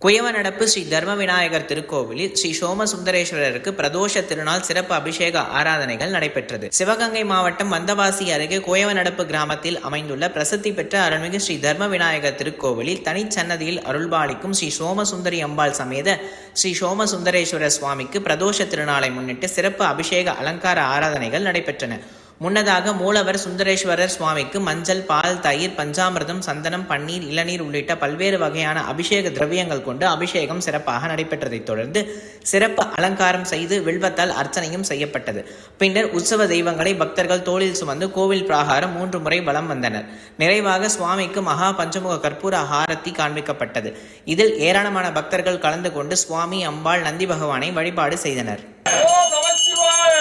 குயவனடப்பு ஸ்ரீ தர்ம விநாயகர் திருக்கோவிலில் ஸ்ரீ சோமசுந்தரேஸ்வரருக்கு பிரதோஷ திருநாள் சிறப்பு அபிஷேக ஆராதனைகள் நடைபெற்றது. சிவகங்கை மாவட்டம் வந்தவாசி அருகே குயவனடப்பு கிராமத்தில் அமைந்துள்ள பிரசித்தி பெற்ற அருள்மிகு ஸ்ரீ தர்ம விநாயகர் திருக்கோவிலில் தனிச்சன்னதியில் அருள்பாலிக்கும் ஸ்ரீ சோமசுந்தரி அம்பாள் சமேத ஸ்ரீ சோமசுந்தரேஸ்வரர் சுவாமிக்கு பிரதோஷ திருநாளை முன்னிட்டு சிறப்பு அபிஷேக அலங்கார ஆராதனைகள் நடைபெற்றன. முன்னதாக மூலவர் சுந்தரேஸ்வரர் சுவாமிக்கு மஞ்சள், பால், தயிர், பஞ்சாமிர்தம், சந்தனம், பன்னீர், இளநீர் உள்ளிட்ட பல்வேறு வகையான அபிஷேக திரவியங்கள் கொண்டு அபிஷேகம் சிறப்பாக நடைபெற்றதைத் தொடர்ந்து சிறப்பு அலங்காரம் செய்து வில்வத்தால் அர்ச்சனையும் செய்யப்பட்டது. பின்னர் உற்சவ தெய்வங்களை பக்தர்கள் தோளில் சுமந்து கோவில் பிராகாரம் 3 முறை வலம் வந்தனர். நிறைவாக சுவாமிக்கு மகா பஞ்சமுக கற்பூர ஆரத்தி காண்பிக்கப்பட்டது. இதில் ஏராளமான பக்தர்கள் கலந்து கொண்டு சுவாமி, அம்பாள், நந்தி பகவானை வழிபாடு செய்தனர். ஓம் நமச்சிவாய.